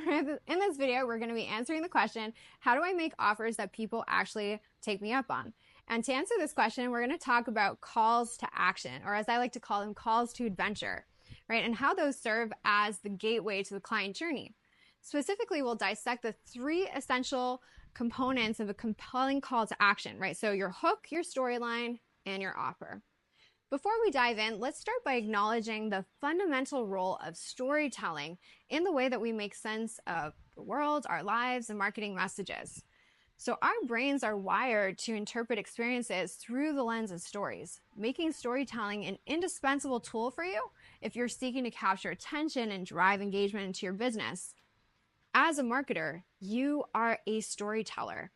In this video, we're going to be answering the question, how do I make offers that people actually take me up on? And to answer this question, we're going to talk about calls to action, or as I like to call them, calls to adventure, right? And how those serve as the gateway to the client journey. Specifically, we'll dissect the 3 essential components of a compelling call to action, right? So your hook, your storyline, and your offer. Before we dive in, let's start by acknowledging the fundamental role of storytelling in the way that we make sense of the world, our lives, and marketing messages. So our brains are wired to interpret experiences through the lens of stories, making storytelling an indispensable tool for you if you're seeking to capture attention and drive engagement into your business. As a marketer, you are a storyteller.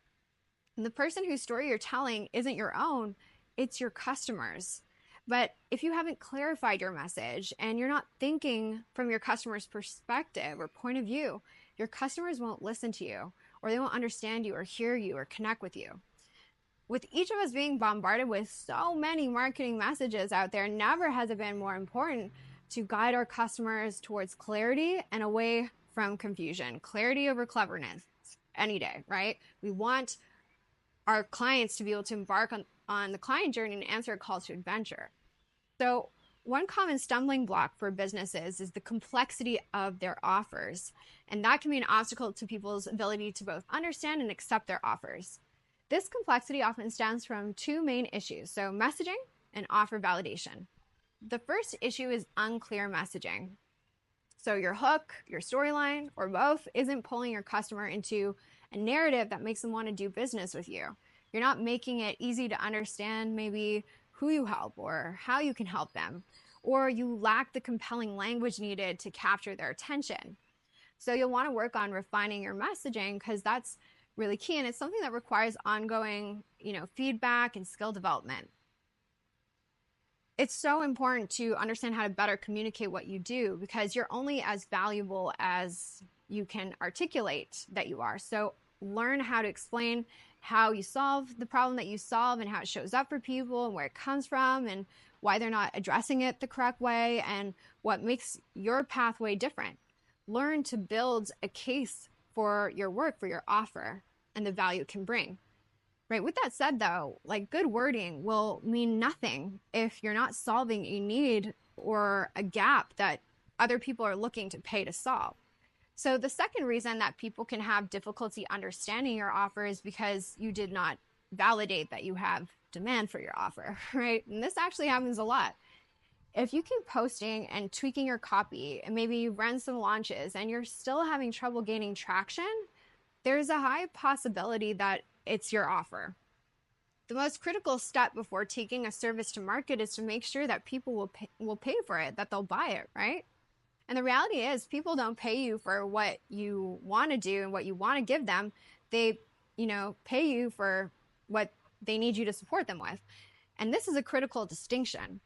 And the person whose story you're telling isn't your own, it's your customers. But if you haven't clarified your message and you're not thinking from your customer's perspective or point of view, your customers won't listen to you, or they won't understand you or hear you or connect with you. With each of us being bombarded with so many marketing messages out there, never has it been more important to guide our customers towards clarity and away from confusion. Clarity over cleverness any day, right? We want our clients to be able to embark on the client journey and answer a call to adventure. So one common stumbling block for businesses is the complexity of their offers. And that can be an obstacle to people's ability to both understand and accept their offers. This complexity often stems from 2 main issues, so messaging and offer validation. The first issue is unclear messaging. So your hook, your storyline, or both isn't pulling your customer into a narrative that makes them want to do business with you. You're not making it easy to understand maybe who you help or how you can help them, or you lack the compelling language needed to capture their attention. So you'll want to work on refining your messaging because that's really key, and it's something that requires ongoing, feedback and skill development. It's so important to understand how to better communicate what you do because you're only as valuable as you can articulate that you are. So learn how to explain how you solve the problem that you solve and how it shows up for people and where it comes from and why they're not addressing it the correct way and what makes your pathway different. Learn to build a case for your work, for your offer, and the value it can bring. Right? With that said, though, good wording will mean nothing if you're not solving a need or a gap that other people are looking to pay to solve. So the second reason that people can have difficulty understanding your offer is because you did not validate that you have demand for your offer, right? And this actually happens a lot. If you keep posting and tweaking your copy and maybe you run some launches and you're still having trouble gaining traction, there's a high possibility that it's your offer. The most critical step before taking a service to market is to make sure that people will pay for it, that they'll buy it, right? And the reality is people don't pay you for what you want to do and what you want to give them. They, pay you for what they need you to support them with. And this is a critical distinction.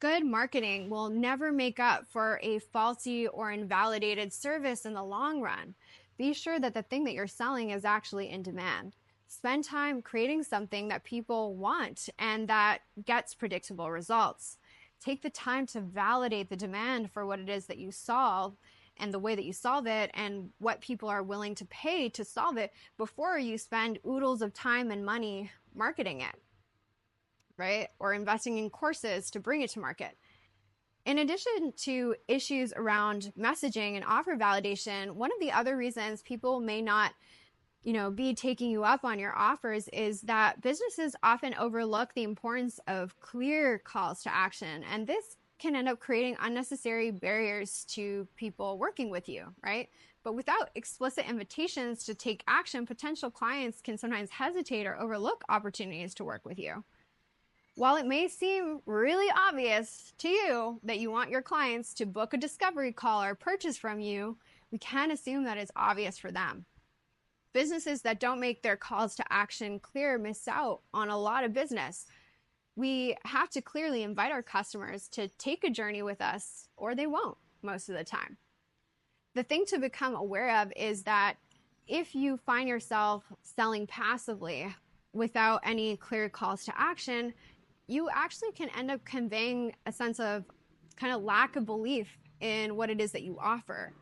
Good marketing will never make up for a faulty or invalidated service in the long run. Be sure that the thing that you're selling is actually in demand. Spend time creating something that people want and that gets predictable results. Take the time to validate the demand for what it is that you solve and the way that you solve it and what people are willing to pay to solve it before you spend oodles of time and money marketing it, right? Or investing in courses to bring it to market. In addition to issues around messaging and offer validation, one of the other reasons people may not be taking you up on your offers is that businesses often overlook the importance of clear calls to action. And this can end up creating unnecessary barriers to people working with you, right? But without explicit invitations to take action, potential clients can sometimes hesitate or overlook opportunities to work with you. While it may seem really obvious to you that you want your clients to book a discovery call or purchase from you, we can assume that it's obvious for them. Businesses that don't make their calls to action clear miss out on a lot of business. We have to clearly invite our customers to take a journey with us, or they won't most of the time. The thing to become aware of is that if you find yourself selling passively without any clear calls to action, you actually can end up conveying a sense of kind of lack of belief in what it is that you offer.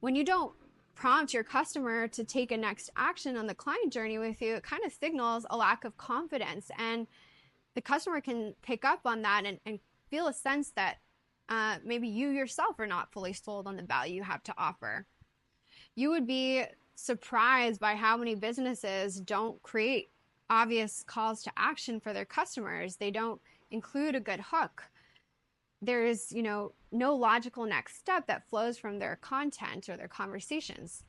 When you don't prompt your customer to take a next action on the client journey with you, it kind of signals a lack of confidence. And the customer can pick up on that and feel a sense that maybe you yourself are not fully sold on the value you have to offer. You would be surprised by how many businesses don't create obvious calls to action for their customers. They don't include a good hook. There is, no logical next step that flows from their content or their conversations.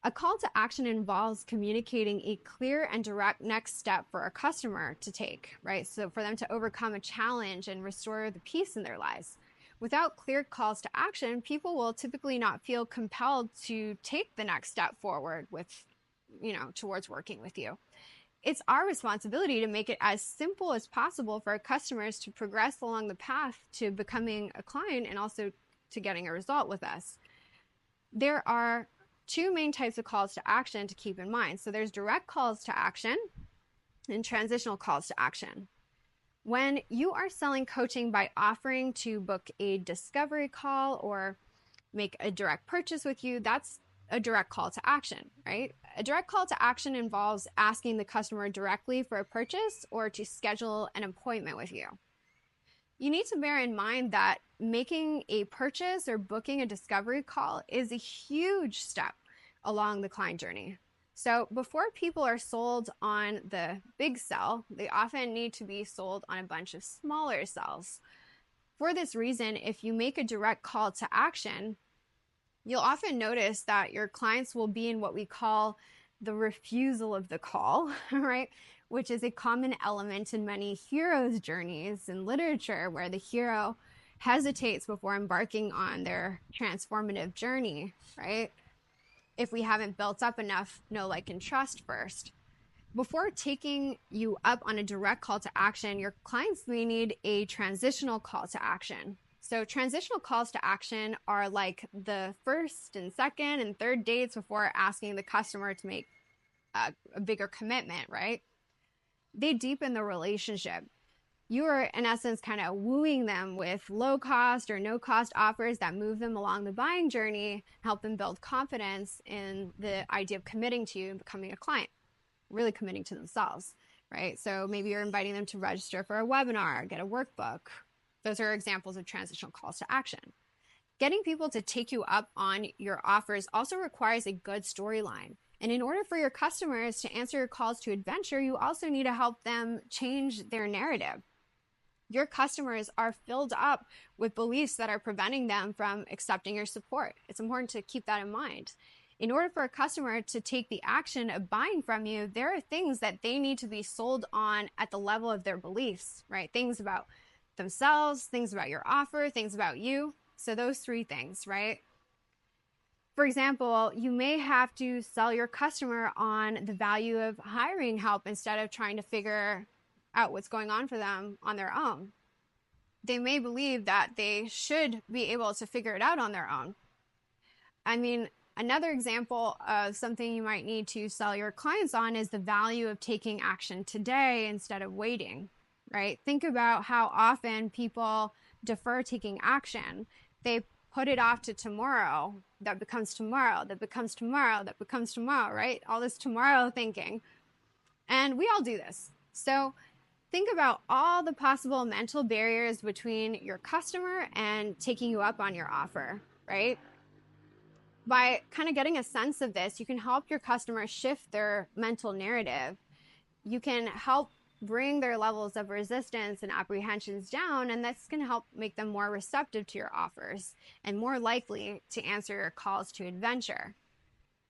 A call to action involves communicating a clear and direct next step for a customer to take, right? So for them to overcome a challenge and restore the peace in their lives. Without clear calls to action, people will typically not feel compelled to take the next step forward with, towards working with you. It's our responsibility to make it as simple as possible for our customers to progress along the path to becoming a client and also to getting a result with us. There are two main types of calls to action to keep in mind. So there's direct calls to action and transitional calls to action. When you are selling coaching by offering to book a discovery call or make a direct purchase with you, that's a direct call to action, right? A direct call to action involves asking the customer directly for a purchase or to schedule an appointment with you. You need to bear in mind that making a purchase or booking a discovery call is a huge step along the client journey. So before people are sold on the big sell, they often need to be sold on a bunch of smaller sells. For this reason, if you make a direct call to action, you'll often notice that your clients will be in what we call the refusal of the call, right? Which is a common element in many heroes' journeys in literature, where the hero hesitates before embarking on their transformative journey, right? If we haven't built up enough know, like, and trust first. Before taking you up on a direct call to action, your clients may need a transitional call to action. So transitional calls to action are like the first and second and third dates before asking the customer to make a bigger commitment, right? They deepen the relationship. You are, in essence, kind of wooing them with low cost or no cost offers that move them along the buying journey, help them build confidence in the idea of committing to you and becoming a client, really committing to themselves, right? So maybe you're inviting them to register for a webinar, get a workbook. Those are examples of transitional calls to action. Getting people to take you up on your offers also requires a good storyline. And in order for your customers to answer your calls to adventure, you also need to help them change their narrative. Your customers are filled up with beliefs that are preventing them from accepting your support. It's important to keep that in mind. In order for a customer to take the action of buying from you, there are things that they need to be sold on at the level of their beliefs, right? Things about themselves, things about your offer, things about you. So those three things, right? For example, you may have to sell your customer on the value of hiring help instead of trying to figure out what's going on for them on their own. They may believe that they should be able to figure it out on their own. I mean, another example of something you might need to sell your clients on is the value of taking action today instead of waiting, right? Think about how often people defer taking action. They put it off to tomorrow, that becomes tomorrow, that becomes tomorrow, that becomes tomorrow, right? All this tomorrow thinking. And we all do this. So think about all the possible mental barriers between your customer and taking you up on your offer, right? By kind of getting a sense of this, you can help your customer shift their mental narrative. You can help bring their levels of resistance and apprehensions down, and this can help make them more receptive to your offers and more likely to answer your calls to adventure.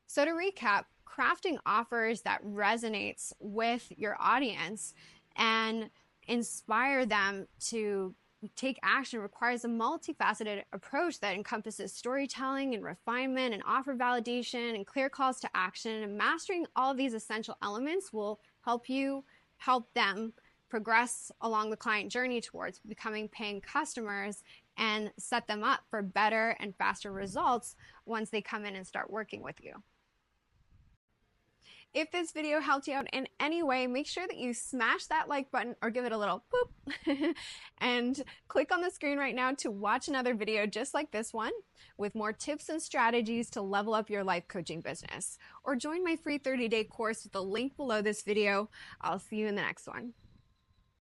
So to recap, crafting offers that resonates with your audience and inspire them to take action requires a multifaceted approach that encompasses storytelling and refinement and offer validation and clear calls to action. And mastering all of these essential elements will help them progress along the client journey towards becoming paying customers and set them up for better and faster results once they come in and start working with you. If this video helped you out in any way, make sure that you smash that like button or give it a little boop and click on the screen right now to watch another video just like this one with more tips and strategies to level up your life coaching business. Or join my free 30-day course with the link below this video. I'll see you in the next one.